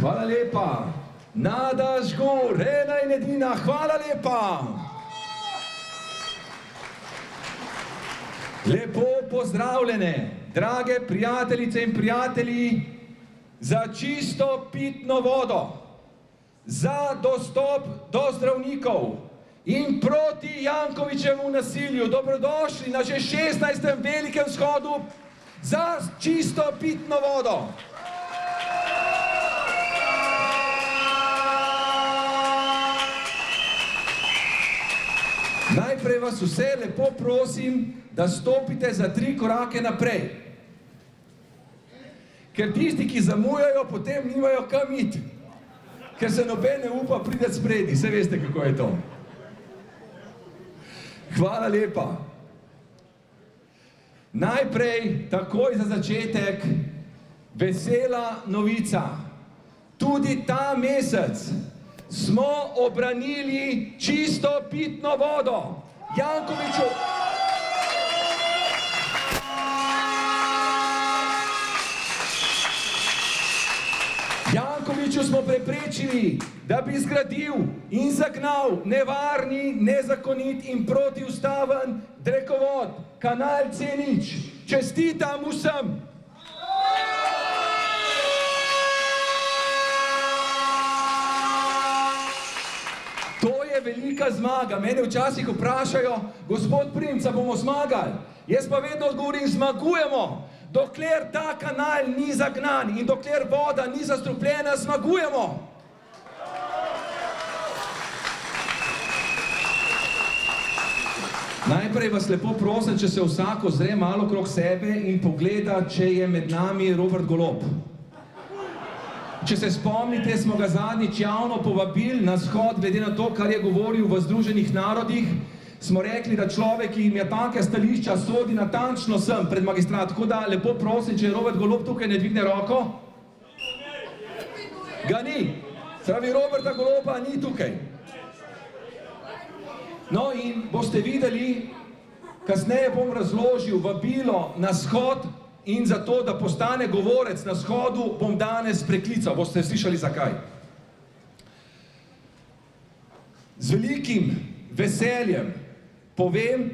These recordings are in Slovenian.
Hvala lepa. Nada Žgur, ena in edina, hvala lepa. Lepo pozdravljene, drage prijateljice in prijatelji, za čisto pitno vodo, za dostop do zdravnikov in proti Jankovićevemu nasilju. Dobrodošli na že 16. velikem shodu za čisto pitno vodo. Najprej vas vse lepo prosim, da stopite za 3 korake naprej. Ker tisti, ki zamujajo, potem nimajo kam iti. Ker se noben ne upa priti spredi, saj veste, kako je to. Hvala lepa. Najprej, takoj za začetek, vesela novica. Tudi ta mesec smo obranili čisto pitno vodo. Jankoviću smo preprečili, da bi zgradil in zagnal nevarni, nezakonit in protiustaven drekovod, kanal C0. Čestitam vsem! To je velika zmaga. Mene včasih vprašajo, gospod Primca, bomo zmagali? Jaz pa vedno odgovorim, zmagujemo. Dokler ta kanal ni zagnan in dokler voda ni zastrupljena, zmagujemo. Najprej vas lepo prosim, če se vsak ozre malo krog sebe in pogleda, če je med nami Robert Golob. Če se spomnite, smo ga zadnjič javno povabili na shod, glede na to, kar je govoril v Združenih narodih, smo rekli, da človek, ki jim je take stališča, sodi natančno sem pred magistrat. Tako da lepo prosim, če je Robert Golob tukaj, ne dvigne roko. Ga ni. Pravi, Roberta Goloba ni tukaj. No in boste videli, kasneje bom razložil vabilo na shod in zato, da postane govorec na shodu, bom danes preklical. Boste slišali zakaj. Z velikim veseljem povem,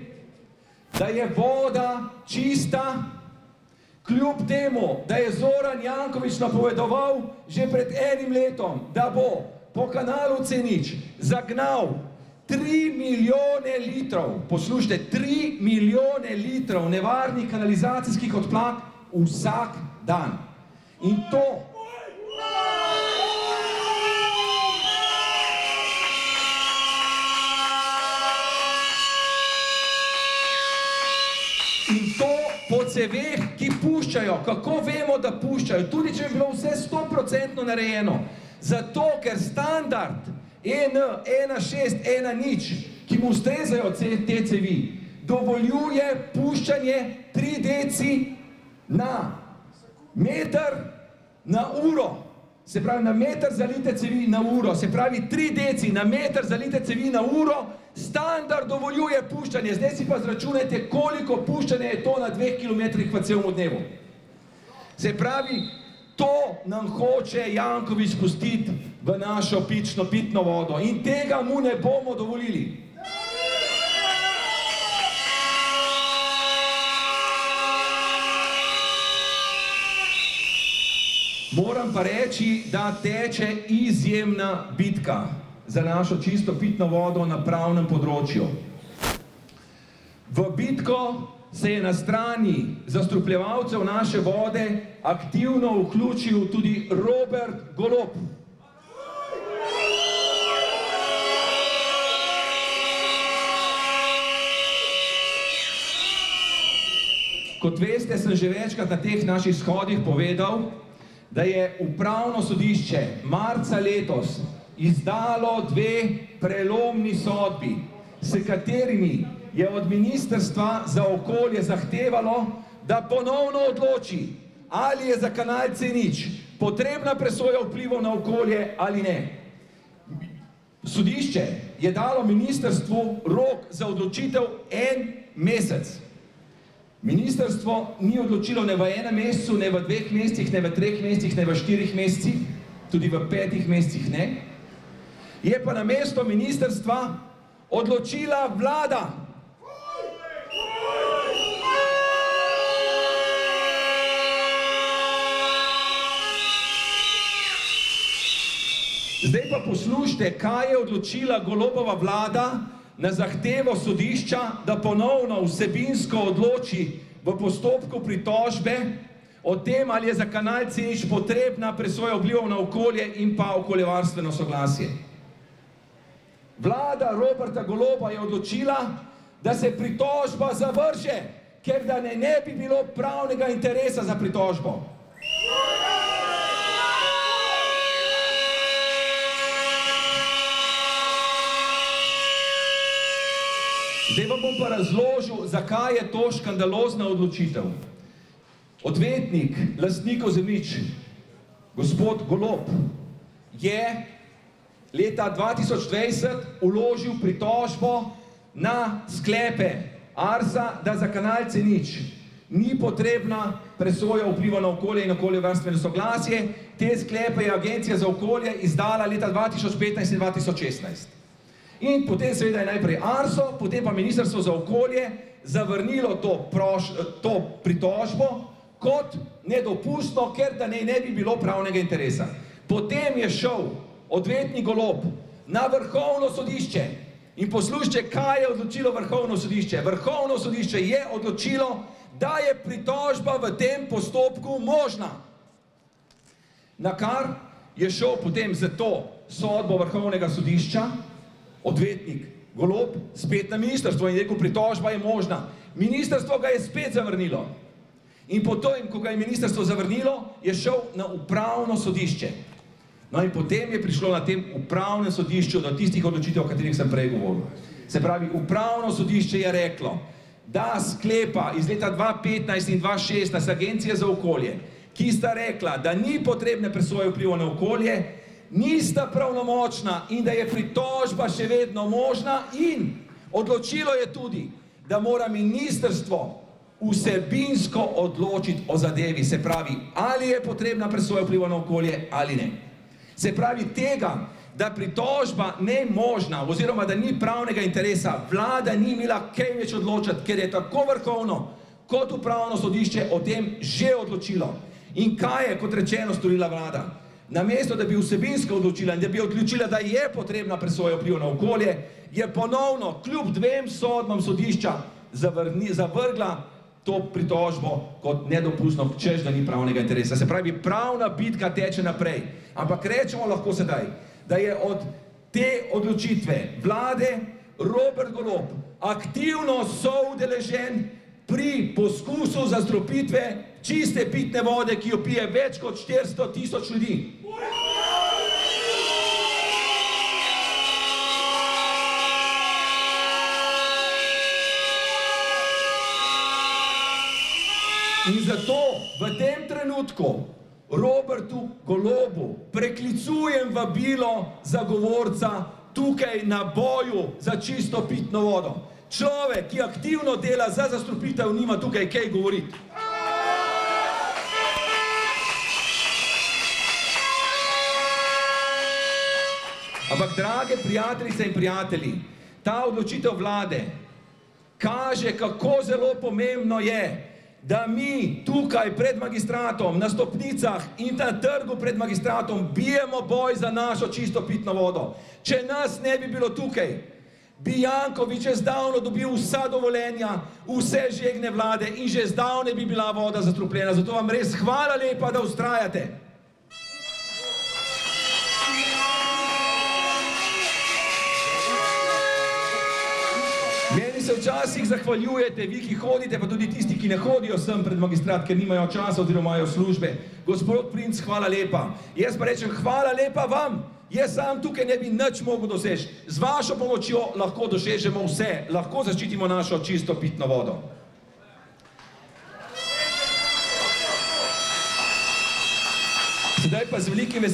da je voda čista, kljub temu, da je Zoran Janković napovedoval že pred 1 letom, da bo po kanalu C0 zagnal 3 milijone litrov, poslušajte, 3 milijone litrov nevarnih kanalizacijskih odplak vsak dan. In to po ceveh, ki puščajo. Kako vemo, da puščajo? Tudi če je bilo vse 100% narejeno. Zato, ker standard EN 1610, ki mu ustrezajo te cevi, dovoljuje puščanje 3 deci na meter na uro. Se pravi, na meter zalite cevi na uro. Se pravi, 3 deci na meter zalite cevi na uro, standard dovoljuje puščanje. Zdaj si pa zračunajte, koliko puščanje je to na 2 kilometrih v celem dnevu. Se pravi, to nam hoče Janković pustiti v našo pitno vodo in tega mu ne bomo dovolili. Moram pa reči, da teče izjemna bitka za našo čisto pitno vodo na pravnem področju. V bitko se je na strani zastrupljevalcev naše vode aktivno vključil tudi Robert Golob. Kot veste, sem že večkrat na teh naših shodih povedal, da je upravno sodišče marca letos izdalo 2 prelomni sodbi, s katerimi je od Ministrstva za okolje zahtevalo, da ponovno odloči, ali je za kanal C0 potrebna presoja vplivov na okolje ali ne. Sodišče je dalo ministrstvu rok za odločitev 1 mesec. Ministrstvo ni odločilo ne v 1 mesecu, ne v 2 mesecih, ne v 3 mesecih, ne v 4 mesecih, tudi v 5 mesecih ne, je pa na mesto ministrstva odločila vlada. Zdaj pa poslušajte, kaj je odločila Golobova vlada na zahtevo sodišča, da ponovno vsebinsko odloči v postopku pritožbe o tem, ali je za kanal C0 potrebna presoja vplivov na okolje in pa okoljevarstveno soglasje. Vlada Roberta Goloba je odločila, da se pritožba zavrže, ker da ne bi bilo pravnega interesa za pritožbo. Zdaj vam bom pa razložil, zakaj je to škandalozna odločitev. Odvetnik lastnikov zemljišč, gospod Golob, je leta 2020 vložil pritožbo na sklepe ARSA, da za kanal C0 ni potrebna presoja vpliva na okolje in okoljevarstveno soglasje. Te sklepe je Agencija za okolje izdala leta 2015 in 2016. In potem seveda je najprej ARSO, potem pa Ministrstvo za okolje zavrnilo to pritožbo kot nedopustno, ker da ne bi bilo pravnega interesa. Potem je šel odvetnik Golob na Vrhovno sodišče in poslušajte, kaj je odločilo Vrhovno sodišče. Vrhovno sodišče je odločilo, da je pritožba v tem postopku možna. Na kar je šel potem za to sodbo Vrhovnega sodišča odvetnik Golob spet na ministrstvo in rekel, pritožba je možna. Ministrstvo ga je spet zavrnilo. In potem, ko ga je ministrstvo zavrnilo, je šel na upravno sodišče. No in potem je prišlo na tem upravnem sodišču do tistih odločitev, o katerih sem prej govoril. Se pravi, upravno sodišče je reklo, da sklepa iz leta 2015 in 2016 Agencije za okolje, ki sta rekla, da ni potrebne presoje vplivov na okolje, nista pravnomočna in da je pritožba še vedno možna, in odločilo je tudi, da mora ministrstvo vsebinsko odločiti o zadevi, se pravi, ali je potrebna presoja vplivov na okolje ali ne. Se pravi, tega, da pritožba ne možna oziroma da ni pravnega interesa, vlada ni imela kaj več odločiti, ker je tako Vrhovno kot upravno sodišče o tem že odločilo. In kaj je, kot rečeno, storila vlada? Namesto, da bi vsebinsko odločila in da bi odločila, da je potrebna presoja vplivov na okolje, je ponovno, kljub 2 sodbam sodišča, zavrgla to pritožbo kot nedopustno, češ, da ni pravnega interesa. Se pravi, pravna bitka teče naprej. Ampak rečemo lahko sedaj, da je od te odločitve vlade Robert Golob aktivno soudeležen pri poskusu zastrupitve čiste pitne vode, ki jo pije več kot 400.000 ljudi. In zato v tem trenutku Robertu Golobu preklicujem vabilo zagovorca tukaj na boju za čisto pitno vodo. Človek, ki aktivno dela za zastrupitev, nima tukaj kaj govoriti. Ampak, drage prijateljice in prijatelji, ta odločitev vlade kaže, kako zelo pomembno je, da mi tukaj pred magistratom, na stopnicah in na trgu pred magistratom bijemo boj za našo čisto pitno vodo. Če nas ne bi bilo tukaj, bi Janković že zdavno dobil vsa dovoljenja, vse žegne vlade in že zdavne bi bila voda zastrupljena. Zato vam res hvala lepa, da vztrajate. Meni se včasih zahvaljujete, vi, ki hodite, pa tudi tisti, ki ne hodijo sem pred magistrat, ker nimajo časa oziroma imajo službe. Gospod Princ, hvala lepa. Jaz pa rečem, hvala lepa vam. Jaz sam tukaj ne bi nič mogel doseči. Z vašo pomočjo lahko dosežemo vse, lahko zaščitimo našo čisto pitno vodo. Sedaj pa z velikim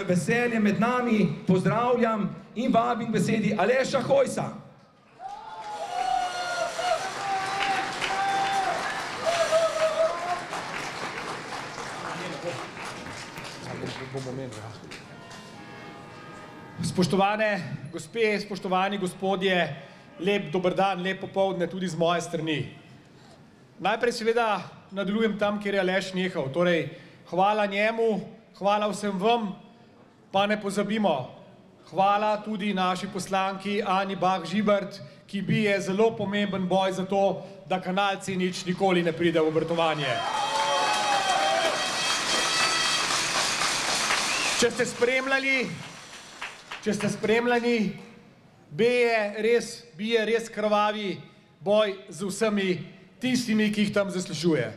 veseljem med nami pozdravljam in vabim k besedi Aleša Hojsa. Spoštovane gospe, spoštovani gospodje, lep dober dan, lep popoldne tudi z moje strani. Najprej seveda nadaljujem tam, kjer je Aleš nehal. Torej, hvala njemu, hvala vsem vam, pa ne pozabimo. Hvala tudi naši poslanki Ani Bah Žibert, ki bije zelo pomemben boj za to, da kanal C0 nikoli ne pride v obratovanje. Če ste spremljali, bije res krvavi boj z vsemi tistimi, ki jih tam zaslišuje.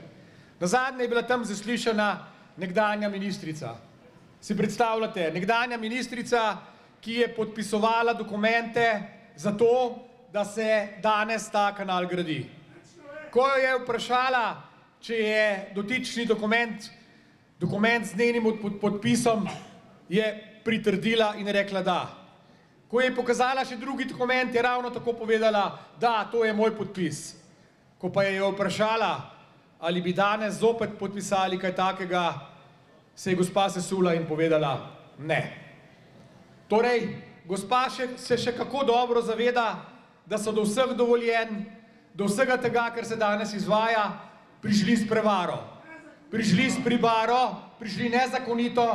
Nazadnje je bila tam zaslišana nekdanja ministrica. Si predstavljate, nekdanja ministrica, ki je podpisovala dokumente za to, da se danes ta kanal gradi. Ko jo je vprašala, če je dotični dokument z njenim podpisom, je pritrdila in rekla da. Ko je pokazala še drugi dokument, je ravno tako povedala, da, to je moj podpis. Ko pa je jo vprašala, ali bi danes zopet podpisali kaj takega, se je gospa sesula in povedala ne. Torej, gospa se še kako dobro zaveda, da so do vseh dovoljenj, do vsega tega, kar se danes izvaja, prišli s prevaro. Prišli s pribaro, prišli nezakonito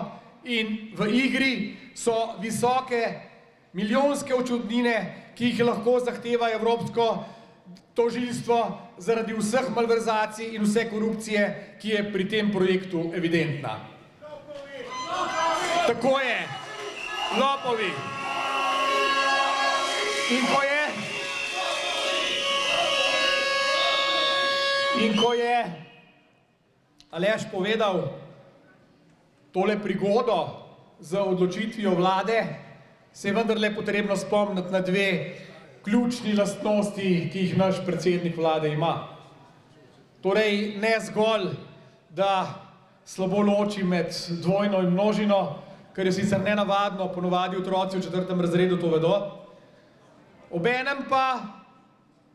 in v igri so visoke milijonske odškodnine, ki jih lahko zahteva evropsko tožilstvo zaradi vseh malverzacij in vse korupcije, ki je pri tem projektu evidentna. Tako je, lopovi. In ko je Aleš povedal tole prigodo z odločitvijo vlade, se je vendarle potrebno spomniti na dve ključni lastnosti, ki jih naš predsednik vlade ima. Torej, ne zgolj, da slabo loči med dvojno in množino, kar je sicer nenavadno, ponovadi otroci v 4. razredu to vedo, obenem pa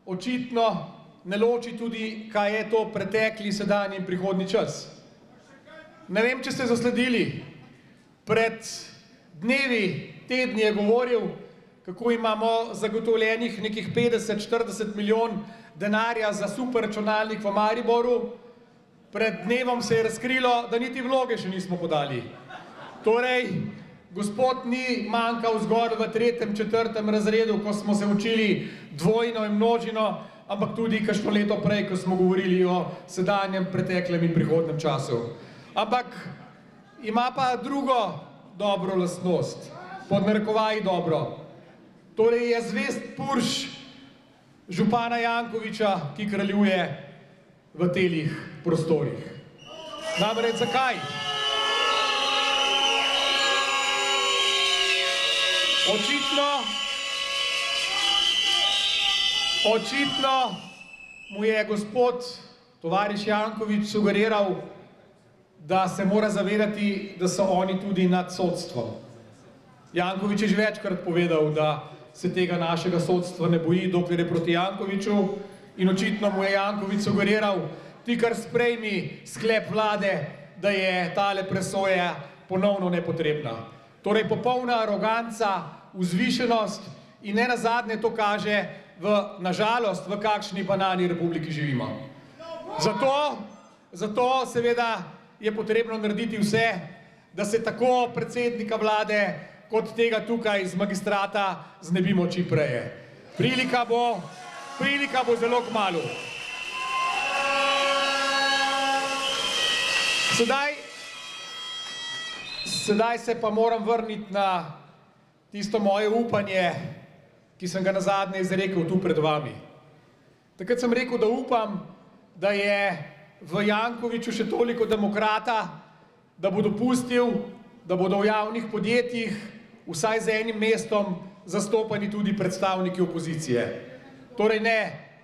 očitno ne loči tudi, kaj je to pretekli, sedanji in prihodnji čas. Ne vem, če ste zasledili, pred dnevi, tedni je govoril, kako imamo zagotovljenih nekih 50-40 milijon denarja za super računalnik v Mariboru. Pred dnevom se je razkrilo, da niti vloge še nismo podali. Torej, gospod ni manjkal zgolj v 3., 4. razredu, ko smo se učili dvojno in množino, ampak tudi kakšno leto prej, ko smo govorili o sedanjem, preteklem in prihodnem času. Ampak ima pa drugo dobro lastnost, pod narekovaji dobro. Torej je zvest purš župana Jankovića, ki kraljuje v telih prostorih. Namreč zakaj? Očitno mu je gospod tovariš Janković sugeriral, da se mora zavedati, da so oni tudi nad sodstvom. Janković je že večkrat povedal, da se tega našega sodstva ne boji, dokler je proti Jankoviću, in očitno mu je Janković sugeriral, ti kar sprejmi sklep vlade, da je tale presoja ponovno nepotrebna. Torej popolna aroganca, vzvišenost in nenazadnje to kaže nažalost, v kakšni banani republiki živimo. Zato seveda je potrebno narediti vse, da se tako predsednika vlade, kot tega tukaj z magistrata znebimo čim prej. Prilika bo zelo kmalu. Sedaj se pa moram vrniti na tisto moje upanje, ki sem ga nazadnje izrekel tu pred vami. Takrat sem rekel, da upam, da je v Jankoviću še toliko demokrata, da bo dopustil, da bodo v javnih podjetjih vsaj z enim mestom zastopani tudi predstavniki opozicije. Torej ne,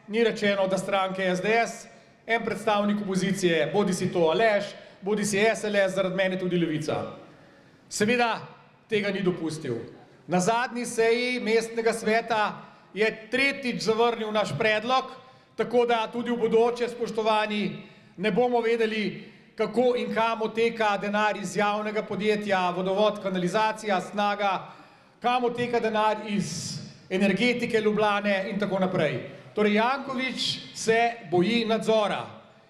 ni rečeno, da stranke SDS, en predstavnik opozicije, bodi si to Aleš, bodi si SLS, zaradi mene tudi Levica. Seveda tega ni dopustil. Na zadnji seji mestnega sveta je tretjič zavrnil naš predlog, tako da tudi v bodoče, spoštovani, ne bomo vedeli, kako in kam oteka denar iz javnega podjetja, vodovod, kanalizacija, Snaga, kam oteka denar iz energetike Ljubljane in tako naprej. Torej, Janković se boji nadzora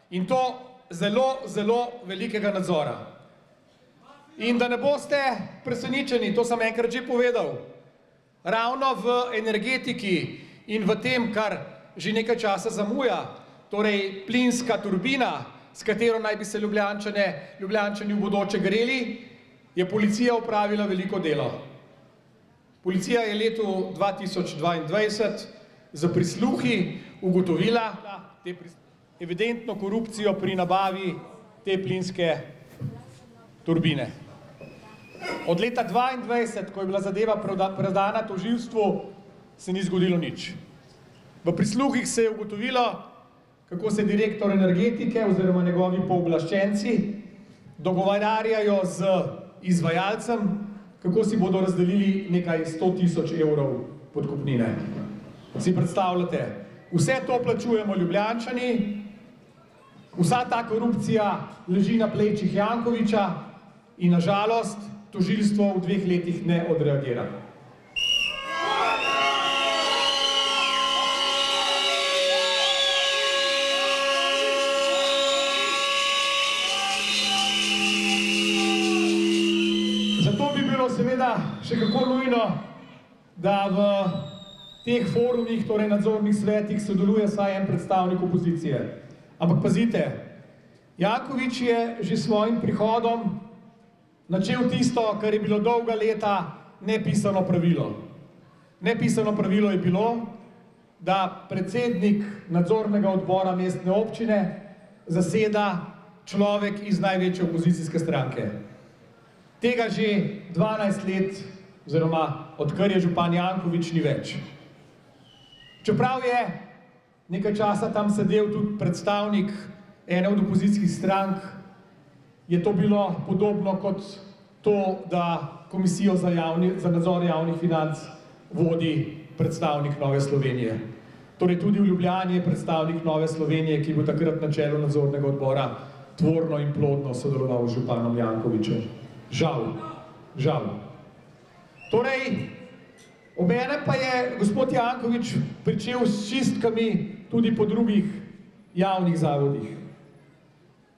in to zelo, zelo velikega nadzora. In da ne boste presenečeni, to sem enkrat že povedal, ravno v energetiki in v tem, kar že nekaj časa zamuja, torej plinska turbina, s katero naj bi se Ljubljančani v bodoče greli, je policija opravila veliko delo. Policija je letu 2022 z prisluhi ugotovila evidentno korupcijo pri nabavi te plinske turbine. Od leta 2022, ko je bila zadeva predana tožilstvu, se ni zgodilo nič. V prisluhih se je ugotovilo, kako se direktor energetike oziroma njegovi pooblaščenci dogovarjajo z izvajalcem, kako si bodo razdelili nekaj 100 000 evrov podkupnine. Si predstavljate, vse to plačujemo Ljubljančani, vsa ta korupcija leži na plečih Jankovića in na žalost tožilstvo v 2 letih ne odreagira. Zato bi bilo seveda še kako nujno, da v teh forumih, torej nadzornih svetih, sodeluje vsaj en predstavnik opozicije. Ampak pazite, Janković je že svojim prihodom načel tisto, kar je bilo dolga leta nepisano pravilo. Nepisano pravilo je bilo, da predsednik nadzornega odbora mestne občine zaseda človek iz največje opozicijske stranke. Tega že 12 let, oziroma odkar je župan Janković, ni več. Čeprav je nekaj časa tam sedel tudi predstavnik ene od opozicijskih strank, je to bilo podobno kot to, da komisijo za nadzor javnih financ vodi predstavnik Nove Slovenije. Torej tudi v Ljubljani je predstavnik Nove Slovenije, ki bo takrat na čelu nadzornega odbora tvorno in plodno sodeloval z županom Jankovićem. Žal, žal. Torej, obenem pa je gospod Janković pričel s čistkami tudi po drugih javnih zavodih.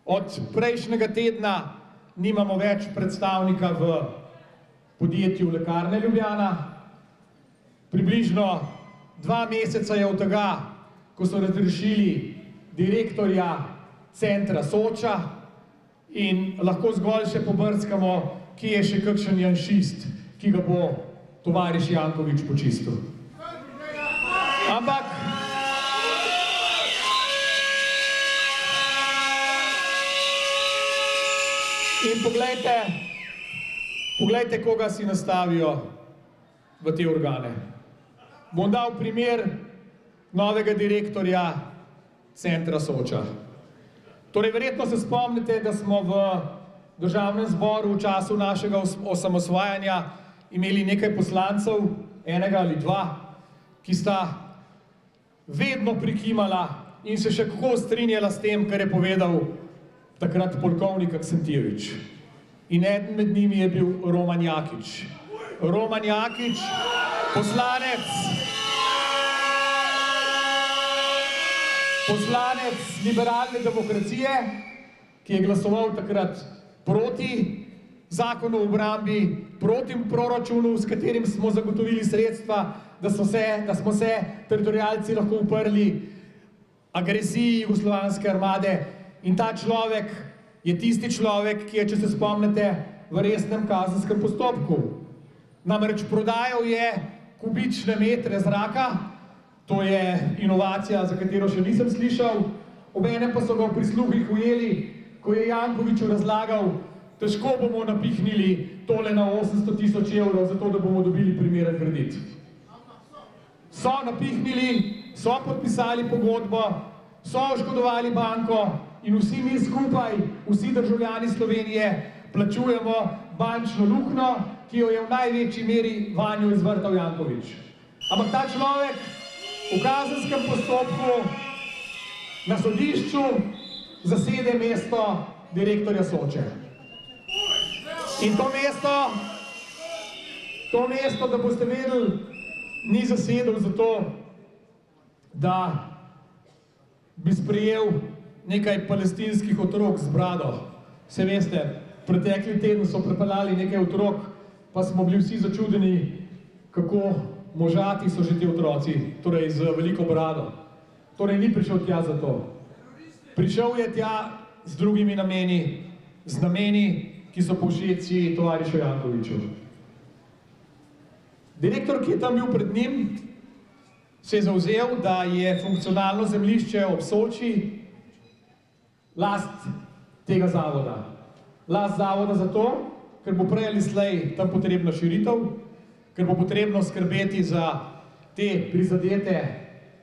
Od prejšnjega tedna nimamo več predstavnika v podjetju Lekarne Ljubljana. Približno 2 meseca je od tega, ko so razrešili direktorja centra Soča, in lahko zgolj še pobrskamo, kje je še kakšen janšist, ki ga bo tovariš Janković počistil. Ampak in poglejte, koga si nastavijo v te organe. Bom dal primer novega direktorja centra Soča. Torej, verjetno se spomnite, da smo v Državnem zboru v času našega osamosvajanja imeli nekaj poslancev, enega ali 2, ki sta vedno prikimala in se še kako strinjala s tem, kar je povedal takrat polkovnik Aksentijević. In eden med njimi je bil Roman Jakič. Roman Jakič, poslanec liberalne demokracije, ki je glasoval takrat proti zakonu o obrambi, proti proračunu, s katerim smo zagotovili sredstva, da smo se teritorialci lahko uprli agresiji jugoslovanske armade. In ta človek je tisti človek, ki je, če se spomnite, v resnem kazenskem postopku. Namreč prodajal je kubične metre zraka, to je inovacija, za katero še nisem slišal, obenem pa so ga v prisluhih ujeli, ko je Jankoviću razlagal, težko bomo napihnili tole na 800 000 evrov, zato da bomo dobili primeren kredit. So napihnili, so podpisali pogodbo, so oškodovali banko in vsi mi skupaj, vsi državljani Slovenije, plačujemo bančno luknjo, ki jo je v največji meri vanjo izvrtal Janković. Ampak ta človek v kazenskem postopku na sodišču zasede mesto direktorja Soče. In to mesto, da boste vedeli, ni zasedel zato, da bi sprejel nekaj palestinskih otrok z brado. Se veste, pretekli teden so pripeljali nekaj otrok, pa smo bili vsi začudeni, kako možati so že ti otroci, torej z veliko brado. Torej ni prišel tja za to. Prišel je tja z drugimi nameni, z nameni, ki so povšeči tovarišu Jankoviću. Direktor, ki je tam bil pred njim, se je zavzel, da je funkcionalno zemljišče ob Soči last tega zavoda. Last zavoda zato, ker bo prej ali slej tam potrebna širitev, ker bo potrebno skrbeti za te prizadete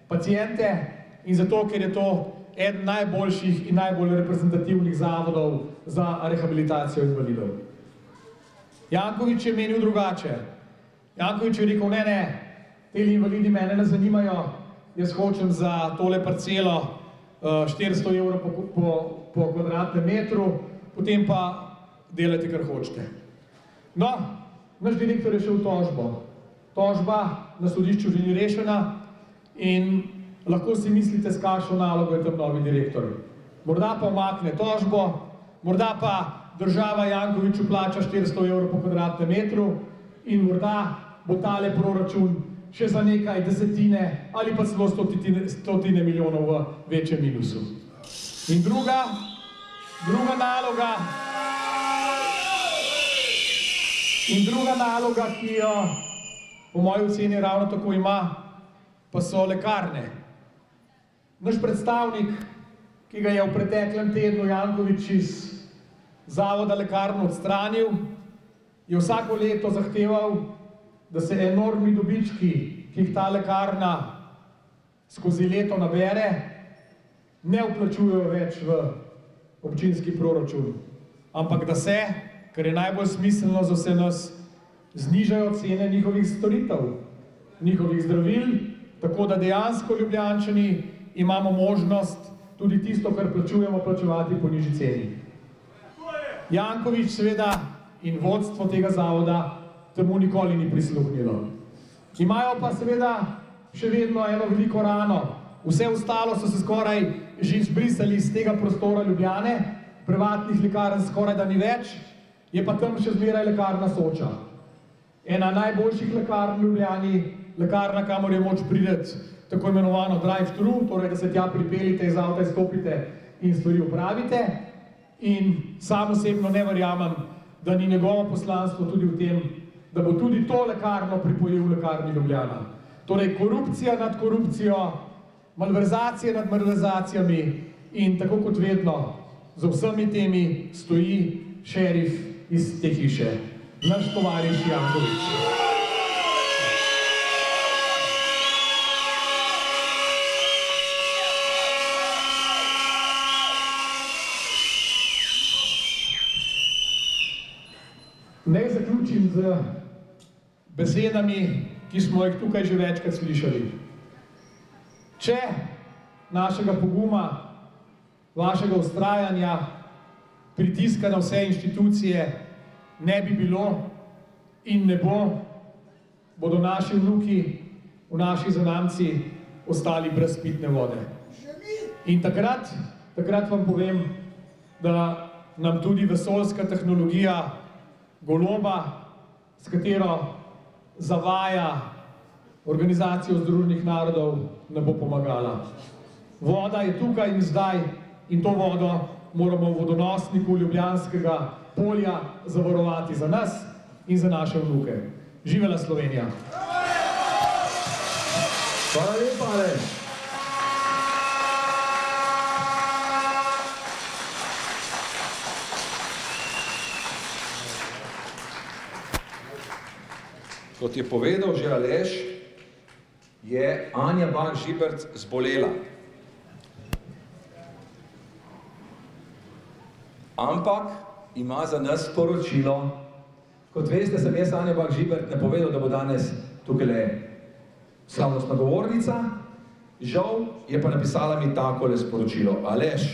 paciente in zato, ker je to eden najboljših in najbolj reprezentativnih zavodov za rehabilitacijo invalidov. Janković je menil drugače. Janković je rekel, ne, teli invalidi mene ne zanimajo, jaz hočem za tole parcelo 400 evrov po kvadratnem metru, potem pa delajte, kar hočete. No, naš direktor je šel v tožbo. Tožba na sodišču že ni rešena in lahko si mislite, s kakšno nalogo je tam novi direktor. Morda pa umakne tožbo, morda pa država Jankoviću plača 400 evrov po kvadratnem metru in morda bo tale proračun še za nekaj desetine ali pa celo stotine milijonov v večjem minusu. In druga naloga, ki jo po moji oceni ravno tako ima, pa so lekarne. Naš predstavnik, ki ga je v preteklem tednu Janković iz zavoda lekarno odstranil, je vsako leto zahteval, da se enormni dobički, ki jih ta lekarna skozi leto nabere, ne vplačujejo več v občinski proračun, ampak da se, kar je najbolj smiselno za vse nas, znižajo cene njihovih storitev, njihovih zdravil, tako da dejansko Ljubljančani imamo možnost tudi tisto, kar plačujemo, plačevati po nižji ceni. Janković seveda in vodstvo tega zavoda temu nikoli ni prisluhnilo. Imajo pa seveda še vedno eno veliko rano. Vse ostalo so se skoraj že izbrisali iz tega prostora Ljubljane, privatnih lekarn skoraj da ni več, je pa tam še zmeraj lekarna Soča. Ena najboljših lekarn v Ljubljani, lekarna, kamor je moč prideti, tako imenovano drive-thru, torej da se tja pripeljite, iz avta izstopite in stvari upravite. In sam osebno ne verjamem, da ni njegovo poslanstvo tudi v tem, da bo tudi to lekarno pripojil lekarni Ljubljana. Torej korupcija nad korupcijo, malverzacije nad malverzacijami in tako kot vedno za vsemi temi stoji šerif iz te hiše, naš tovariš Janković. Naj zaključim z besedami, ki smo jih tukaj že večkrat slišali. Če našega poguma, vašega vztrajanja, pritiska na vse inštitucije ne bi bilo in ne bo, bodo naši vnuki, naši zanamci ostali brez pitne vode. In takrat vam povem, da nam tudi vesoljska tehnologija Goloba, s katero zavaja Organizacijo Združenih narodov, ne bo pomagala. Voda je tukaj in zdaj in to vodo moramo v vodonosniku Ljubljanskega polja zavarovati za nas in za naše vnuke. Živela Slovenija! Hvala lepa, Aleš! Kot je povedal že Aleš, je Anja Bah Žibert zbolela. Ampak ima za nas sporočilo. Kot veste, sem jaz Anja Bah Žibert napovedal, da bo danes tukaj slavnostna govornica. Žal je pa napisala mi takole sporočilo. Aleš,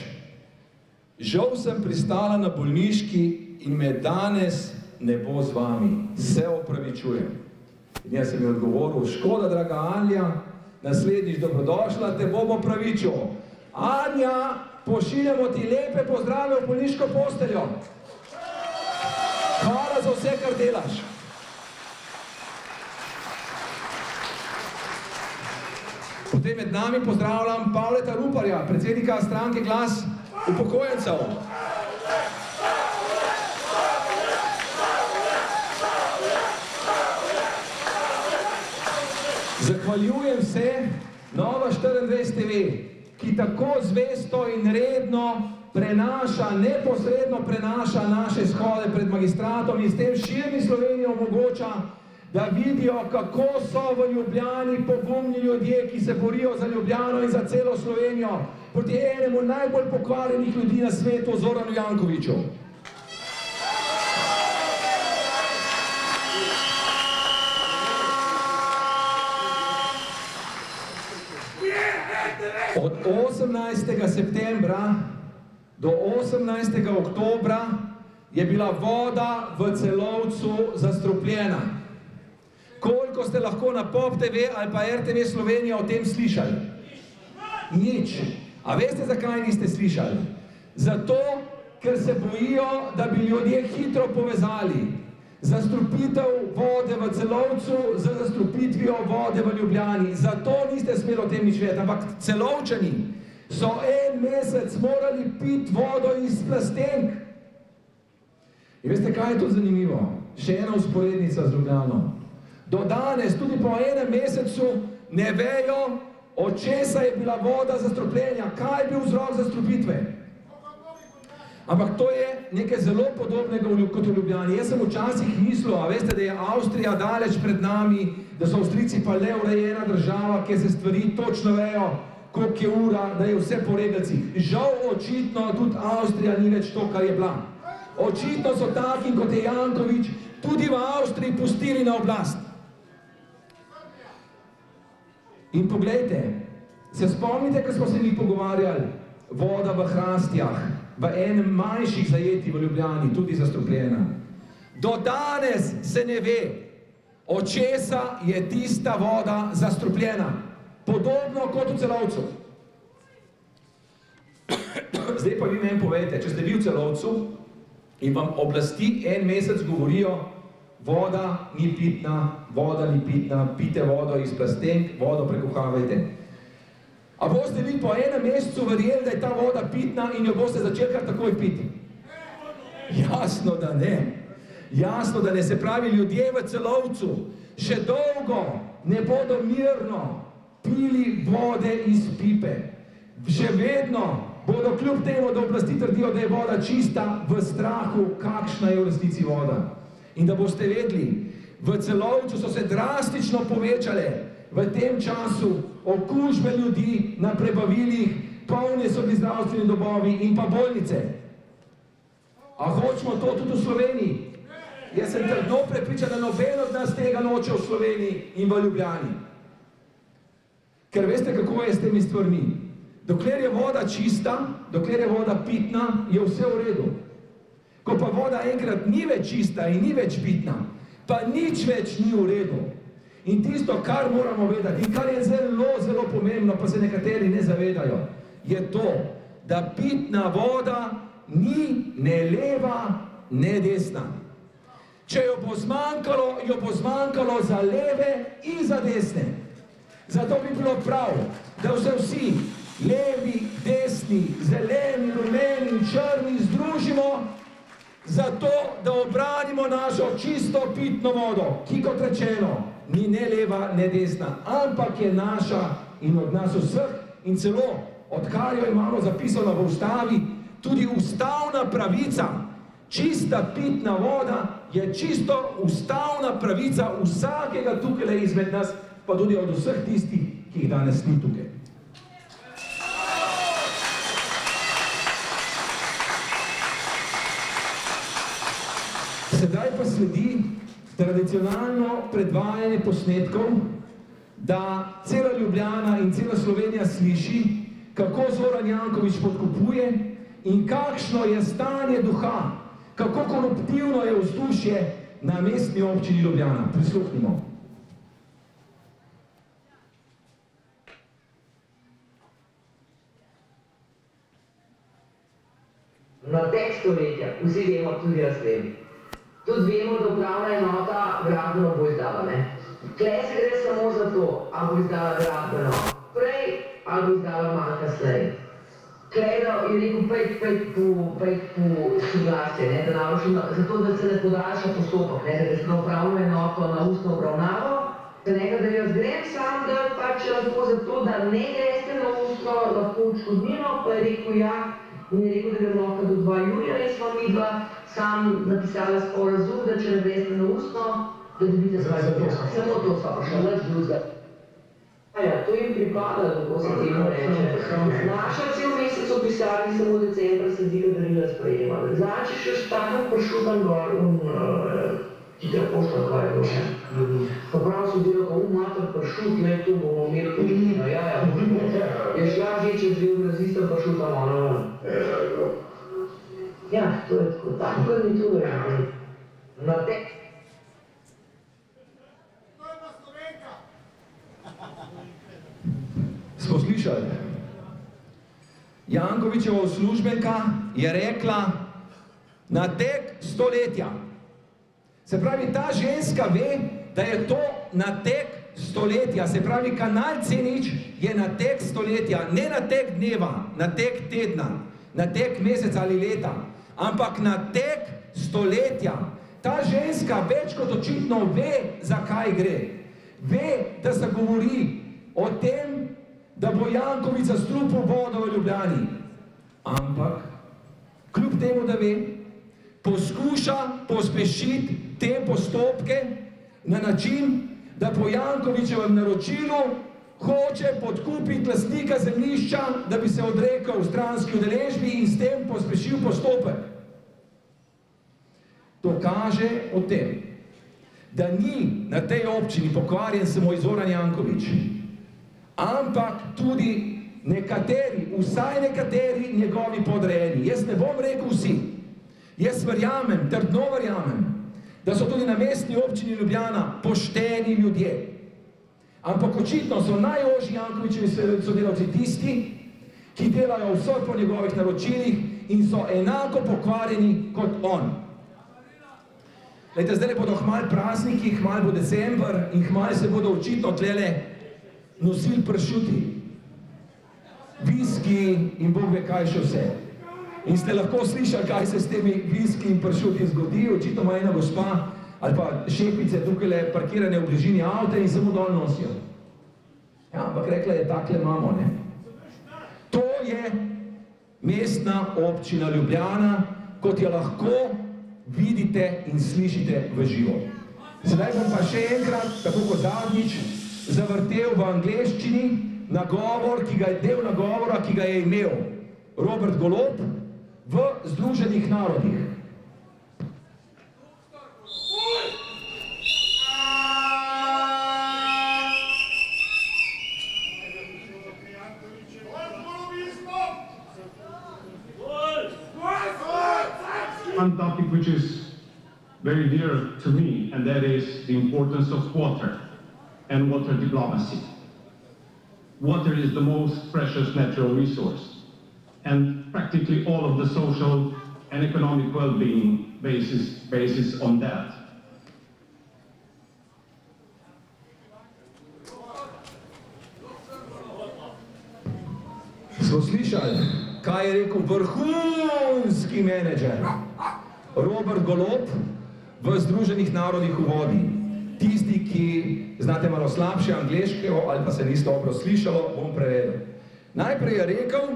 žal sem pristala na bolniški in me danes ne bo z vami, se opravičujem. In jaz sem ji odgovoril, škoda, draga Anja, naslednjič dobrodošla, te bom opravičil. Anja, pošiljamo ti lepe pozdrave v bolniško posteljo. Hvala za vse, kar delaš. Potem med nami pozdravljam Pavleta Ruparja, predsednika stranke Glas upokojencev. Zahvaljujem se Nova 24 TV, ki tako zvesto in redno prenaša, neposredno prenaša naše shode pred magistratom in s tem širni Slovenijo omogoča, da vidijo, kako so v Ljubljani pogumni ljudje, ki se borijo za Ljubljano in za celo Slovenijo, proti enemu najbolj pokvarjenih ljudi na svetu, Zoranu Jankoviću. Od 18. septembra do 18. oktobra je bila voda v Celovcu zastrupljena. Koliko ste lahko na Pop TV ali pa RTV Slovenija o tem slišali? Nič. A veste, zakaj niste slišali? Zato, ker se bojijo, da bi ljudje hitro povezali zastrupitev vode v Celovcu z zastrupitvijo vode v Ljubljani. Zato niste smeli o tem nič vedeti, ampak Celovčani so en mesec morali piti vodo iz plastenk. In veste, kaj je to zanimivo? Še ena usporednica z Ljubljano. Do danes, tudi po enem mesecu, ne vejo, od česa je bila voda zastrupljenja, kaj je bil vzrok zastrupitve. Ampak to je nekaj zelo podobnega kot v Ljubljani. Jaz sem včasih mislil, a veste, da je Avstrija daleč pred nami, da so Avstrijci pa le urejena država, kjer se stvari točno vejo, koliko je ura, da je vse po regalcih. Žal očitno tudi Avstrija ni več to, kar je bila. Očitno so taki, kot je Janković, tudi v Avstriji pustili na oblast. In poglejte, se spomnite, ko smo se mi pogovarjali, voda v Hrastjah, v enem manjših zajetij v Ljubljani, tudi zastrupljena. Do danes se ne ve, od česa je tista voda zastrupljena. Podobno kot v Celovcu. Zdaj pa vi meni povejte, če ste vi v Celovcu in vam oblasti en mesec govorijo, voda ni pitna, pite vodo iz plastenk, vodo prekuhavajte. A boste vi po enem mesecu verjeli, da je ta voda pitna in jo boste začeli kar takoj piti? Jasno, da ne. Jasno, da ne. Se pravi, ljudje v Celovcu še dolgo ne bodo mirno pili vode iz pipe. Še vedno bodo kljub temu, da oblasti trdijo, da je voda čista, v strahu, kakšna je v resnici voda. In da boste vedeli, v Celovcu so se drastično povečale v tem času okužbe ljudi na prebavilih, polne so bili zdravstveni domovi in pa bolnice. A hočemo to tudi v Sloveniji? Jaz sem trdno prepričan, da noben od nas tega noče v Sloveniji in v Ljubljani. Ker veste, kako je s temi stvarmi. Dokler je voda čista, dokler je voda pitna, je vse v redu. Ko pa voda enkrat ni več čista in ni več pitna, pa nič več ni v redu. In tisto, kar moramo vedeti, in kar je zelo, zelo pomembno, pa se nekateri ne zavedajo, je to, da pitna voda ni ne leva, ne desna. Če jo bo zmanjkalo za leve in za desne. Zato bi bilo prav, da se vsi levi, desni, zeleni, rumeni in črni združimo zato, da obranimo našo čisto pitno vodo, ki, kot rečeno, ni ne leva, ne desna, ampak je naša in od nas vseh in celo, odkar jo imamo zapisano v ustavi, tudi ustavna pravica. Čista pitna voda je čisto ustavna pravica vsakega tukaj izmed nas, pa tudi od vseh tistih, ki jih danes ni tukaj. Sedaj pa sledi tradicionalno predvajanje posnetkov, da cela Ljubljana in cela Slovenija sliši, kako Zoran Janković podkupuje in kakšno je stanje duha, kako koruptivno je vzdušje na mestni občini Ljubljana. Prisluhnimo. Na tek stoletja, vsi vemo, tudi jaz vem. Tudi vemo, da upravna enota gradbeno bo izdala, ne? Tle se gre samo za to, ali bo izdala gradbeno prej, ali bo izdala manj kasneje. Tle je rekel, pejt po soglasje, ne? Zato, da se ne podaljša postopek, ne? Da se na upravno enoto na ustno obravnavo, da jaz grem sam, da pač lahko zato, da ne greste na ustno, lahko odškodnino, pa je rekel ja, in je rekel, da grem lahko do 2 julija in smo midva sam napisala sporazum, da če ne greste na ustno, da dobite svoje zaprošnje. Samo to sva prišla, nič drugega. Ja, to jim pripada, kako se temu reče. Naša cel mesec v pisarni samo v decembra se zdi, da darila sprejemali. Znači, še tako pršutam gor hitra pošta, kaj je to. Pa prav so delal, mater pršut, ne, tu bomo imeli poštino, ja. Je šla že čez 2 razista pršuta, ono. Ja, to je tako, da ni tu verjeti. Na te... Smo slišali? Jankovićeva uslužbenka je rekla na tek stoletja. Se pravi, ta ženska ve, da je to na tek stoletja. Se pravi, kanal C0 je na tek stoletja, ne na tek dneva, na tek tedna, na tek meseca ali leta, ampak na tek stoletja. Ta ženska več kot očitno ve, zakaj gre. Ve, da se govori o tem, da bo Janković zastrupil vodo v Ljubljani. Ampak, kljub temu, da ve, poskuša pospešiti te postopke na način, da po Jankovićevem naročilu hoče podkupiti lastnika zemljišča, da bi se odrekel stranski udeležbi in s tem pospešil postopek. To kaže o tem, da ni na tej občini pokvarjen samo Zoran Janković, ampak tudi nekateri, vsaj nekateri njegovi podrejeni. Jaz ne bom rekel vsi. Jaz verjamem, trdno verjamem, da so tudi na mestni občini Ljubljana pošteni ljudje. Ampak očitno so najožji Jankovićevi sodelavci tisti, ki delajo vse po njegovih naročilih in so enako pokvarjeni kot on. Glejte, zdaj bodo hmal prazniki, hmal bo december in hmal se bodo očitno tlele nosili pršuti, viski in Bog ve kaj še vse. In ste lahko slišali, kaj se s temi viski in pršuti zgodi. Očitno ima ena gospa ali pa šefice tukaj parkirane v bližini avta in samo dol nosijo. Ja, ampak rekla je, takle imamo, ne. To je mestna občina Ljubljana, kot jo lahko vidite in slišite v živo. Sedaj bom pa še enkrat, tako kot zadnjič, zavrtel v angleščini nagovor, del nagovora, ki ga je imel Robert Golob v Združenih narodih. One topic which is very dear to me, and that is the importance of water and water diplomacy. Water is the most precious natural resource, and practically all of the social and economic well-being basis on that. Smo slišali, kaj je rekel vrhunski menedžer Robert Golob v Združenih narodih v vodi. Tisti, ki znate malo slabše angleško ali pa se niste dobro slišalo, bom prevedel. Najprej je rekel,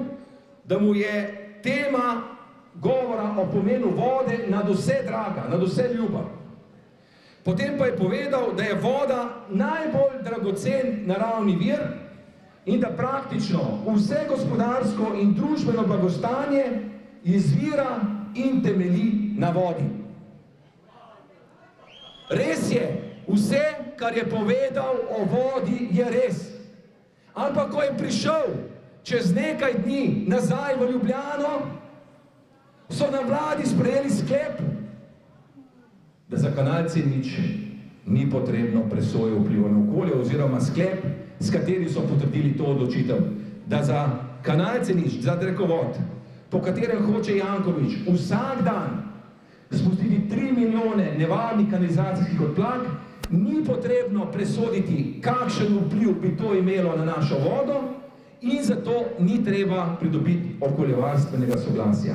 da mu je tema govora o pomenu vode nadvse draga, nadvse ljuba. Potem pa je povedal, da je voda najbolj dragocen naravni vir in da praktično vse gospodarsko in družbeno blagostanje izvira in temelji na vodi. Res je, vse, kar je povedal o vodi, je res. Ampak ko je prišel čez nekaj dni nazaj v Ljubljano, so na vladi sprejeli sklep, da za kanal C0 ni potrebno presoje vpliva na okolje, oziroma sklep, s kateri so potrdili to odločitev, da za kanal C0, za drekovod, po katerem hoče Janković vsak dan spustiti 3 milijone nevarnih kanalizacijskih odplak, ni potrebno presoditi, kakšen vpliv bi to imelo na našo vodo, in zato ni treba pridobiti okoljevarstvenega soglasja.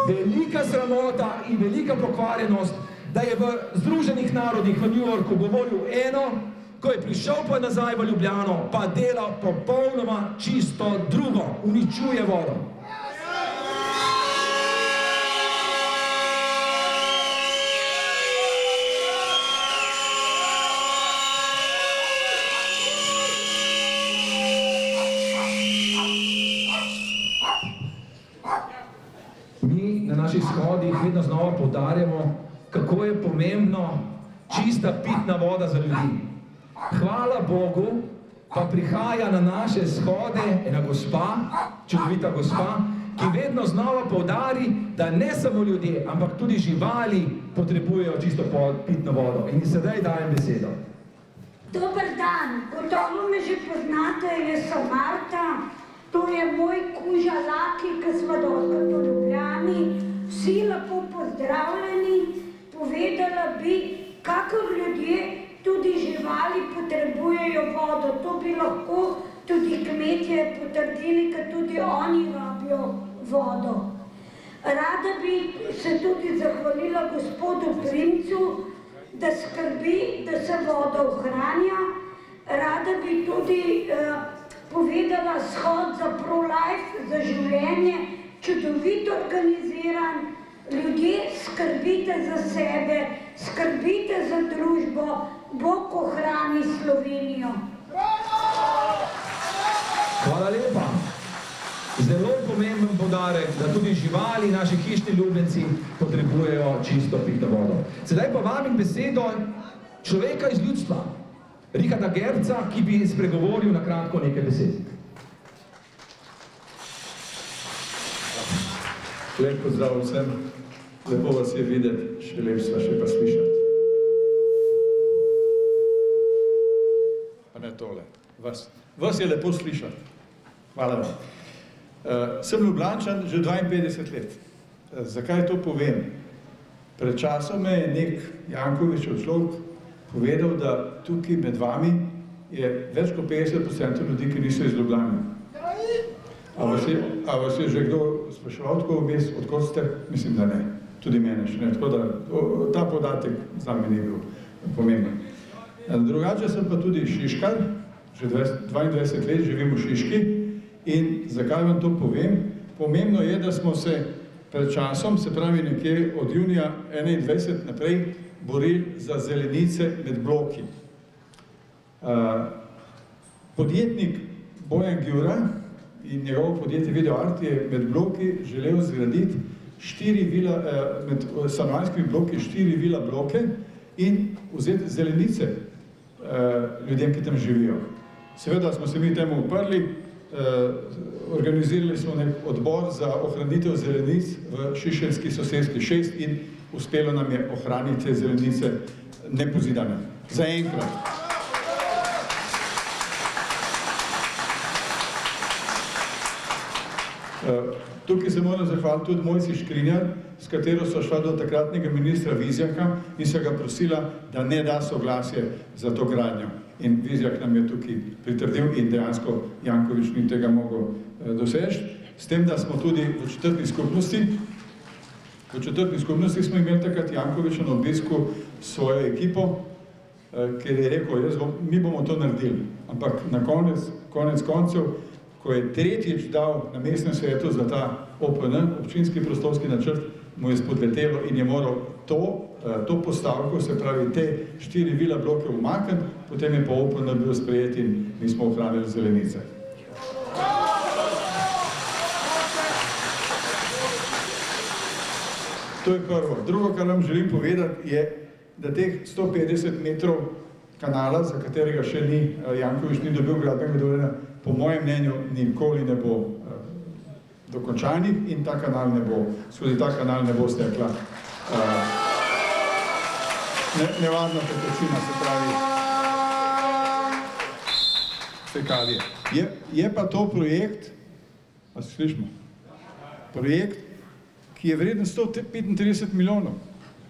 Velika sramota in velika pokvarjenost, da je v Združenih narodih v New Yorku govoril eno, ko je prišel pa nazaj v Ljubljano, pa dela popolnoma čisto drugo, uničuje vodo. Na naših shodih vedno znova poudarjamo, kako je pomembno čista pitna voda za ljudi. Hvala Bogu, pa prihaja na naše shode ena gospa, čudovita gospa, ki vedno znova poudari, da ne samo ljudje, ampak tudi živali potrebujejo čisto pitno vodo. In sedaj dajem besedo. Dober dan, gotovo me že poznate, jaz sem Marta. To je moj kuža Laki, ki smo dostkrat v Ljubljani. Vsi lepo pozdravljeni. Povedala bi, kakor ljudje, tudi živali potrebujejo vodo. To bi lahko tudi kmetje potrdili, ker tudi oni rabijo vodo. Rada bi se tudi zahvalila gospodu Primcu, da skrbi, da se voda ohranja. Rada bi tudi povedala shod za pro-life, za življenje, čudovito organiziran. Ljudje, skrbite za sebe, skrbite za družbo, Bog ohrani Slovenijo. Hvala lepa. Zelo pomemben poudarek, da tudi živali, naši hišni ljubljenci, potrebujejo čisto pitno vodo. Sedaj pa vabim besedo človeka iz ljudstva, Richarda Gerbca, ki bi spregovoril na kratko nekaj besed. Lep pozdrav vsem, lepo vas je videti, še lep sva še pa slišati. Pa ne tole, vas je lepo slišati. Hvala vam. Sem Ljubljančan že 52 let. Zakaj to povem? Pred časom me je nek Jankovićev človek povedal, da tukaj med vami je več kot 50% ljudi, ki niso iz Ljubljane. A vas je že kdo spraševal tako vmes, odkot ste? Mislim, da ne. Tudi mene še ne. Tako da ta podatek za me ni bil pomemben. Drugače sem pa tudi Šiškar, že 22 let živim v Šiški. In zakaj vam to povem? Pomembno je, da smo se pred časom, se pravi nekje od junija 21 naprej, borili za zelenice med bloki. Podjetnik Bojan Gjura in njegov podjetje Videoart je med bloki želel zgraditi med stanovanjskimi bloki 4 vila bloke in vzeti zelenice ljudem, ki tam živijo. Seveda smo se mi temu uprli, organizirali smo nek odbor za ohranitev zelenic v Šišenski soseski 6 in uspelo nam je ohraniti te zelenice nepozidane. Za enkrat. Tukaj se moram zahvaliti tudi Mojci Škrinjar, s katero so šla do takratnega ministra Vizjaka in so ga prosila, da ne da soglasje za to gradnjo. In Vizjak nam je tukaj pritrdil in dejansko Janković ni tega mogel doseči. S tem, da smo tudi v četrtni skupnosti smo imeli takrat Jankovića na obisku svojo ekipo, ker je rekel, mi bomo to naredili. Ampak na konec koncev, ko je tretjič dal na mestnem svetu za ta OPN, občinski prostorski načrt, mu je spodletelo in je moral to postavko, se pravi te 4 vila bloke umakniti, potem je pa OPN bil sprejet in mi smo ohranili zelenice. To je prvo. Drugo, kar vam želim povedati, je, da teh 150 metrov kanala, za katerega še Janković ni dobil gradbenega dovoljenja, po mojem mnenju nikoli ne bo dokončanih in ta kanal ne bo, skozi ta kanal ne bo stekla nevarna tekočina, se pravi fekalije. Je pa to projekt, a se slišimo? Projekt, ki je vreden 135 milijonov,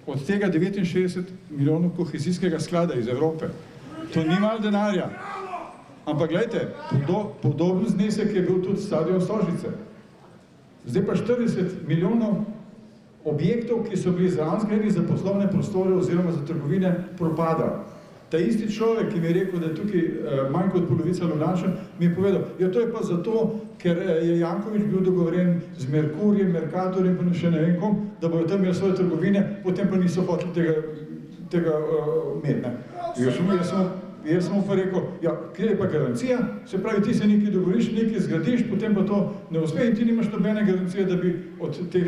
od tega 69 milijonov kohezijskega sklada iz Evrope. To ni malo denarja. Ampak gledajte, podoben znesek je bil tudi stadion Stožice. Zdaj pa 40 milijonov objektov, ki so bili zgrajeni za poslovne prostore oziroma za trgovine, propada. Ta isti človek, ki mi je rekel, da je tukaj manj kot polovica Ljubljančan, mi je povedal, ja, to je pa zato, ker je Janković bil dogovoren z Merkurjem, Mercatorjem, pa še ne vem kom, da bojo tam imeli svoje trgovine, potem pa niso hoteli tega imeti. Jaz sem mu pa rekel, ja, kje je pa garancija? Se pravi, ti se nekaj dogovoriš, nekaj zgradiš, potem pa to ne uspe in ti nimaš nobene garancije, da bi od teh,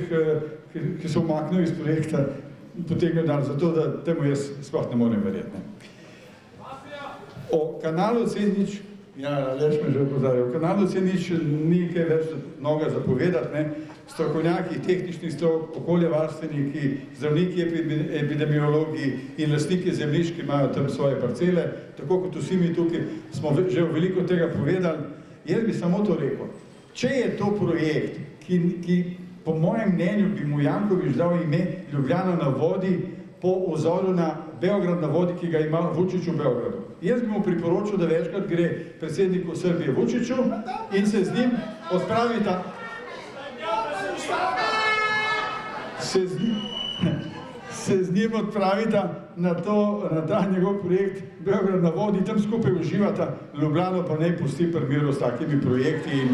ki so umaknili iz projekta, potegnil dan, zato da temu jaz sploh ne morem verjeti. O kanalu C0, ja, Aleš me že opozarjal, o kanalu C0 ni kaj več mnogo zapovedati, strokovnjaki, tehnični strok, okoljevarstveniki, zdravniki, epidemiologi in lastniki zemljišč, ki imajo tam svoje parcele, tako kot vsi mi tukaj smo že veliko tega povedali. Jaz bi samo to rekel. Če je to projekt, ki po mojem mnenju bi mu Janković dal ime Ljubljana na vodi po vzoru na Beograd na vodi, ki ga ima Vučić v Beogradu. Jaz bi mu priporočil, da večkrat gre predsedniku Srbije Vučiću in se z njim odpravita se z njim odpravita na ta njegov projekt Beograd na vodi, tam skupaj uživata, Ljubljano pa naj pusti pri miru s takimi projekti in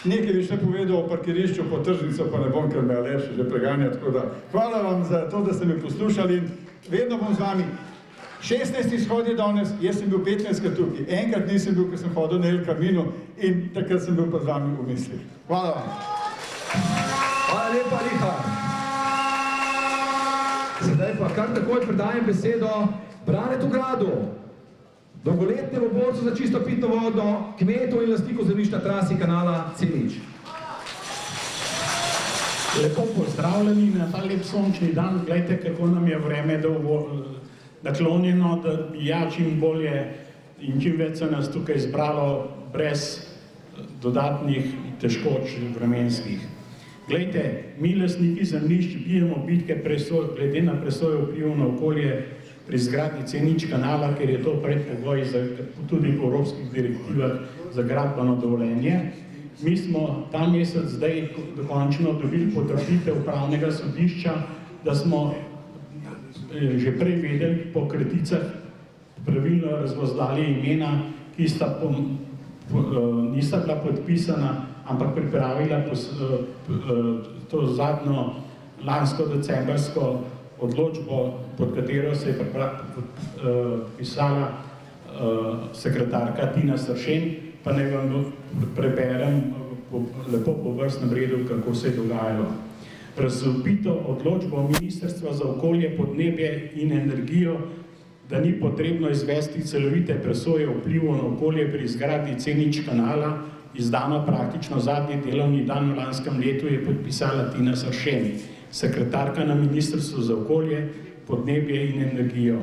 nekaj bi še povedal o parkirišču po tržnico, pa ne bom, ker me Aleš že preganja, tako da hvala vam za to, da ste me poslušali in vedno bom z vami. 16 izhod je danes, jaz sem bil 15 tukaj, enkrat nisem bil, ker sem hodil na El Camino in takrat sem bil pa z vami v mislih. Hvala vam. Hvala lepa, Richard. Sedaj pa kar takoj predajem besedo Branetu Gradu, dolgoletnemu borcu za čisto pitno vodo, kmetu in lastniku zemljišča trasi kanala C0. Lepo pozdravljeni na ta lep sončni dan. Glejte, kako nam je vreme naklonjeno, da bi ja čim bolje in čim več se nas tukaj zbralo brez dodatnih težkoč vremenskih. Glejte, mi lastniki zemljišč bijemo bitke glede na presojo vplivov na okolje pri zgradnji C0 kanala, ker je to predpogoj tudi po evropskih direktivah za gradbeno dovoljenje. Mi smo ta mesec zdaj dokončno dobili potrditev upravnega sodišča, da smo že prej vedeli po kraticah pravilno razvozlali imena, ki nista bila podpisana, ampak pripravila to zadnjo lansko decembrsko odločbo, pod katero se je pisala sekretarka Tina Sršen, pa naj vam preberem lepo po vrstnem redu, kako se je dogajalo. Razvpito odločbo Ministrstva za okolje, podnebje in energijo, da ni potrebno izvesti celovite presoje vplivov na okolje pri izgradnji C0 kanala, izdano praktično zadnji delovni dan v lanskem letu, je podpisala Tina Sršen, sekretarka na Ministrstvu za okolje, podnebje in energijo.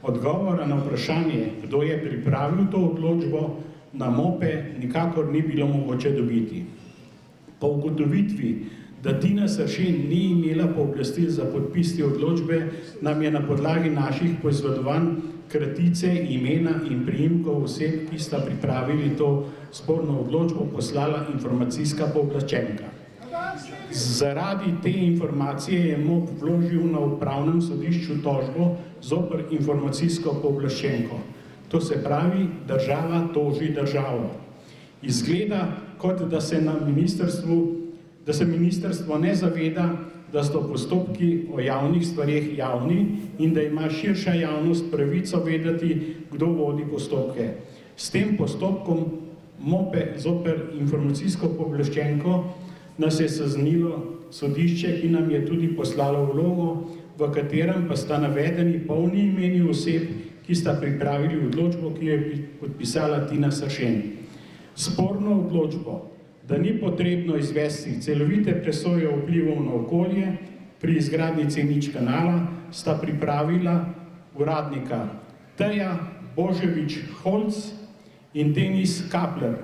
Odgovora na vprašanje, kdo je pripravil to odločbo, na MOPE nikakor ni bilo mogoče dobiti. Po ugotovitvi, da Tina Sršen ni imela pooblastil za podpis te odločbe, nam je na podlagi naših poizvedovanj kratice, imena in priimkov oseb, ki sta pripravili to sporno odločbo, poslala informacijska pooblaščenka. Zaradi te informacije je MOP vložil na upravnem sodišču tožbo zoper informacijsko pooblaščenko. To se pravi, država toži državo. Izgleda, kot da se ministrstvo ne zaveda, da so postopki o javnih stvareh javni in da ima širša javnost pravico vedeti, kdo vodi postopke. S tem postopkom MOPE zoper informacijsko pooblaščenko nas je seznanilo sodišče, ki nam je tudi poslalo vlogo, v katerem pa sta navedeni polni imeni oseb, ki sta pripravili odločbo, ki jo je podpisala Tina Sršen. Sporno odločbo, da ni potrebno izvesti celovite presoje vplivov na okolje pri izgradnji C0 kanala, sta pripravila uradnika Teja Boževič-Holc in Denis Kapler.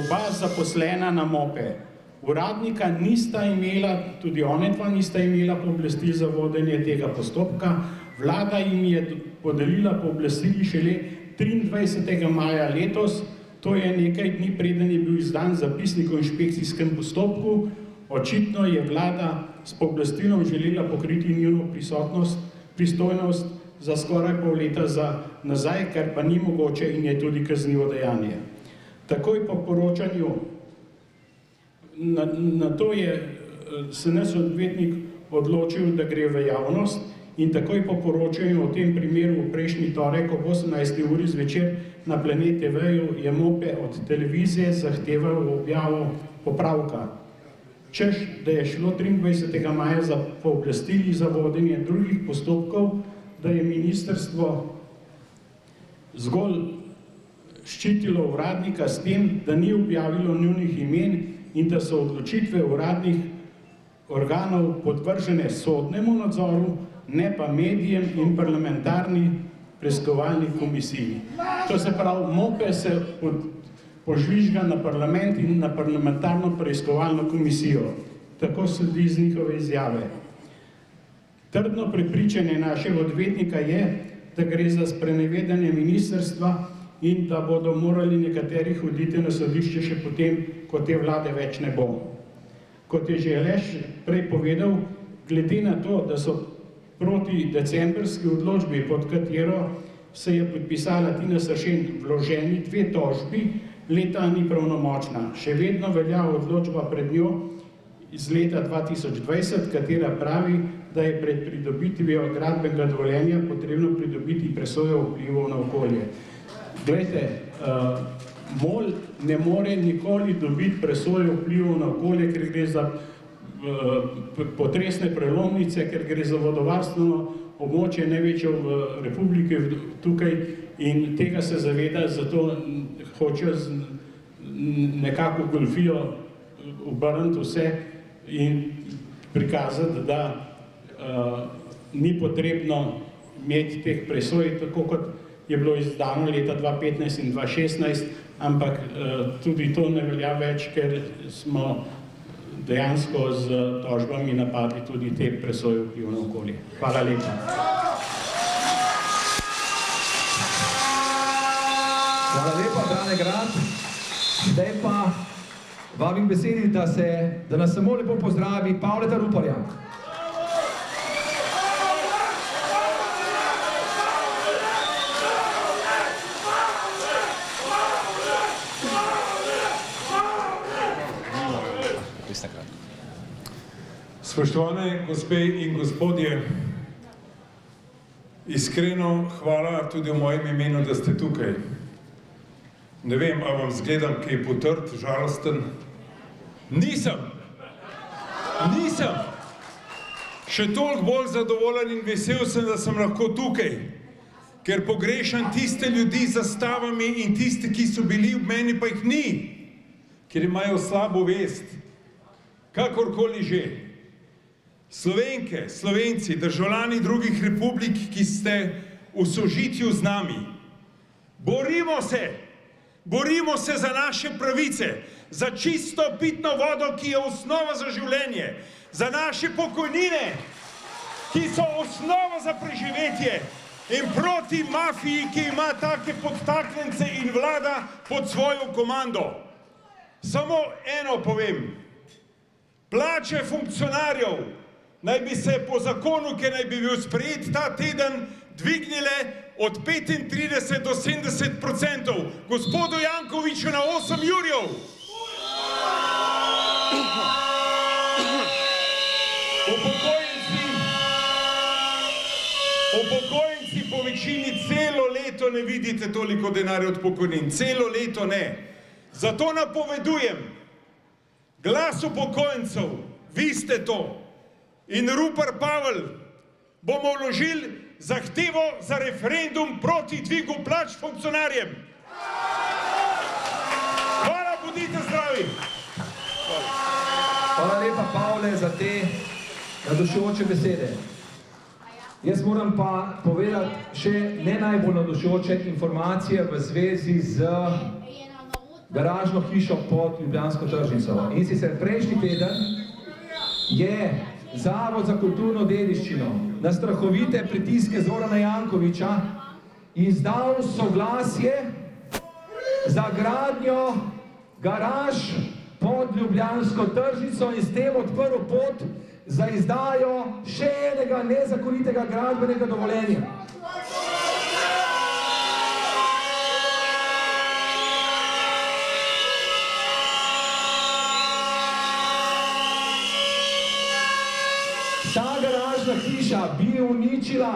Oba zaposlena na MOPE. Uradnika nista imela, tudi onedva nista imela pooblastil za vodenje tega postopka. Vlada jim je podelila pooblastili šele 23. maja letos, to je nekaj dni preden je bil izdan zapisnik o inšpekcijskem postopku. Očitno je vlada s pooblastilom želela pokriti njuno pristojnost za skoraj pol leta nazaj, kar pa ni mogoče in je tudi kaznivo dejanje. Takoj po poročanju, na to je se naš odvetnik odločil, da gre v javnost in takoj po poročanju o tem primeru v prejšnji torek ob 18. uri zvečer na Planet TV-ju je MOPE od televizije zahteval objavo popravka. Češ, da je šlo 23. maja za pooblastili za vodenje drugih postopkov, da je ministrstvo zgolj ščitilo uradnika s tem, da ni objavilo njunih imen in da so odločitve uradnih organov podvržene sodnemu nadzoru, ne pa medijem in parlamentarni preiskovalni komisiji. To se pravi, MOPE se požvižga na parlament in na parlamentarno preiskovalno komisijo. Tako sledi iz njihove izjave. Trdno prepričanje našega odvetnika je, da gre za sprenevedanje ministrstva in da bodo morali nekateri hoditi na sodišče še potem, ko te vlade več ne bo. Kot je že Aleš prej povedal, glede na to, da so proti decembrski odločbi, pod katero se je podpisala Tina Sršen, vloženi 2 tožbi, leta ni pravnomočna. Še vedno velja odločba pred njo iz leta 2020, katera pravi, da je pred pridobitvijo gradbenega dovoljenja potrebno pridobiti presojo vplivov na okolje. Glejte, MOL ne more nikoli dobiti presoje vplivov na okolje, ker gre za potresne prelomnice, ker gre za vodovarstveno območje največje v republiki tukaj in tega se zaveda, zato hoče nekako golfijo obrniti vse in prikazati, da ni potrebno imeti teh presoj, tako kot je bilo izdano leta 2015 in 2016, ampak tudi to ne velja več, ker smo dejansko z tožbami napadli tudi te presoje vplivov na okolje. Hvala lepa. Hvala lepa, Brane Grad. Zdaj pa vabim besedi, da nas samo lepo pozdravi Pavleta Ruparja. Spoštovane gospe in gospodje, iskreno hvala tudi v mojem imenu, da ste tukaj. Ne vem, a vam zgledam kaj potrt, žalosten? Nisem! Še toliko bolj zadovoljen in vesel sem, da sem lahko tukaj, ker pogrešam tiste ljudi z zastavami in tiste, ki so bili ob meni, pa jih ni, ker imajo slabo vest. Kakorkoli že. Slovenke, Slovenci, državljani drugih republik, ki ste v sožitju z nami. Borimo se za naše pravice, za čisto pitno vodo, ki je osnova za življenje, za naše pokojnine, ki so osnova za preživetje in proti mafiji, ki ima take podtaknjence in vlada pod svojo komando. Samo eno povem, plače funkcionarjev naj bi se po zakonu, ki naj bi bil sprejet ta teden, dvignile od 35 do 70%. Gospodu Jankoviću na 8 jurjev. Upokojenci po večini celo leto leto ne vidite toliko denarja od pokojnin, celo leto ne. Zato napovedujem, glas upokojencev, vi ste to. In Rupert Pavel, bomo vložili zahtevo za referendum proti dvigu plač funkcionarjem. Hvala, bodite zdravi. Hvala lepa, Pavle, za te navdušujoče besede. Jaz moram pa povedati še ne najbolj navdušujoče informacije v zvezi z garažno hišo pod Ljubljansko tržnico. In sicer prejšnji teden je Zavod za kulturno dediščino na strahovite pritiske Zorana Jankovića izdal soglasje za gradnjo garaž pod Ljubljansko tržnico in s tem odprl pot za izdajo še enega nezakonitega gradbenega dovoljenja. Ta garažna hiša bi uničila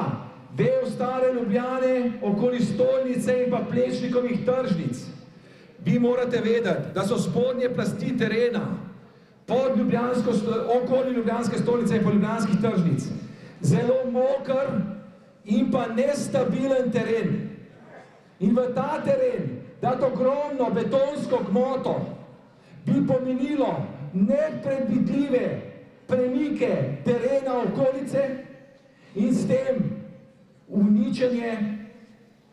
del stare Ljubljane okoli stolnice in pa Plečnikovih tržnic. Vi morate vedeti, da so spodnje plasti terena pod okoli Ljubljanske stolnice in pa Ljubljanskih tržnic zelo moker in pa nestabilen teren. In v ta teren dati ogromno betonsko gmoto bi pomenilo nepredvidljive premike terena okolice in s tem uničenje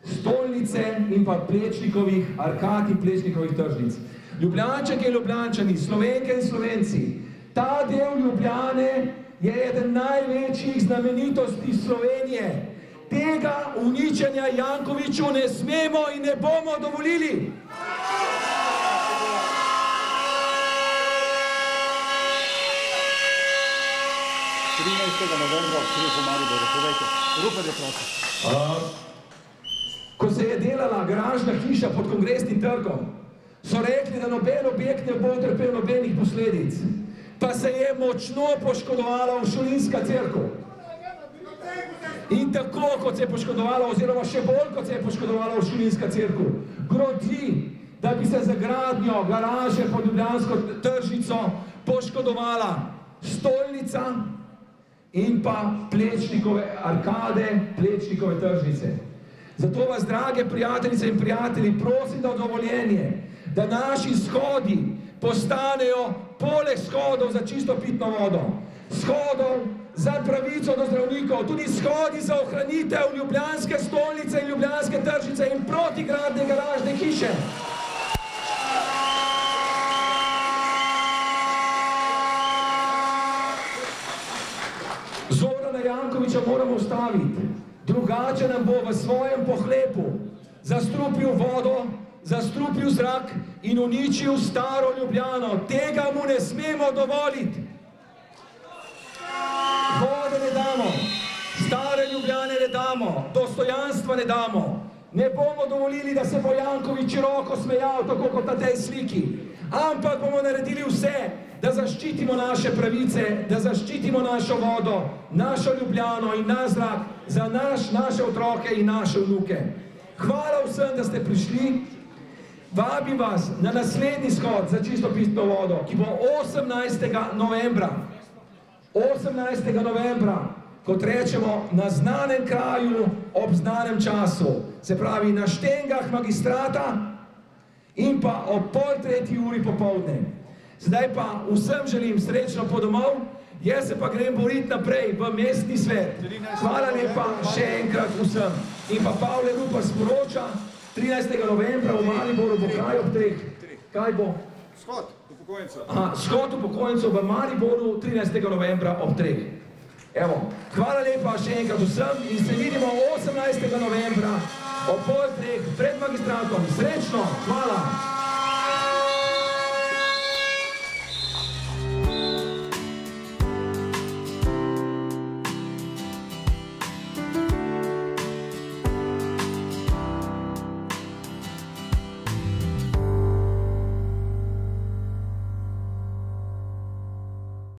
stolnice in pa Plečnikovih arkad in Plečnikovih tržnic. Ljubljančanke in Ljubljančani, Slovenke in Slovenci, ta del Ljubljane je eden največjih znamenitosti Slovenije. Tega uničenja Jankoviću ne smemo in ne bomo dovolili. Ko se je delala garažna hiša pod Kongresnim trgom, so rekli, da noben objekt ne bo utrpel nobenih posledic. Pa se je močno poškodovala Uršulinska cerkev. In tako, kot se je poškodovala, oziroma še bolj, kot se je poškodovala Uršulinska cerkev, grodi, da bi se za gradnjo garaže pod Ljubljansko tržnico poškodovala stolnica in pa Plečnikove arkade, Plečnikove tržnice. Zato vas, drage prijateljice in prijatelji, prosim za dovoljenje, da naši shodi postanejo poleg shodov za čisto pitno vodo, shodov za pravico do zdravnikov, tudi shodi za ohranitev Ljubljanske stolnice in Ljubljanske tržnice in proti gradnje garažne hiše. Zorana Jankovića moramo ustaviti, drugače nam bo v svojem pohlepu zastrupil vodo, zastrupil zrak in uničil staro Ljubljano. Tega mu ne smemo dovoliti. Vode ne damo, stare Ljubljane ne damo, dostojanstva ne damo. Ne bomo dovolili, da se bo Janković široko smejal, tako kot na tej sliki. Ampak bomo naredili vse, da zaščitimo naše pravice, da zaščitimo našo vodo, našo Ljubljano in naš zrak za naše otroke in naše vnuke. Hvala vsem, da ste prišli. Vabim vas na naslednji shod za čisto pitno vodo, ki bo 18. novembra. 18. novembra, kot rečemo, na znanem kraju, ob znanem času. Se pravi, na štengah Magistrata in pa ob 2:30 popoldne. Zdaj pa vsem želim srečno po domov, jaz se pa grem boriti naprej v mestni svet. Hvala lepa še enkrat vsem. In pa Pavle Rupert sporoča, 13. novembra v Mariboru bo kaj ob 3. Kaj bo? Shod upokojencev. Shod upokojencev v Mariboru 13. novembra ob 3. Evo, hvala lepa še enkrat vsem in se vidimo 18. novembra ob 2:30 pred Magistratom. Srečno, hvala!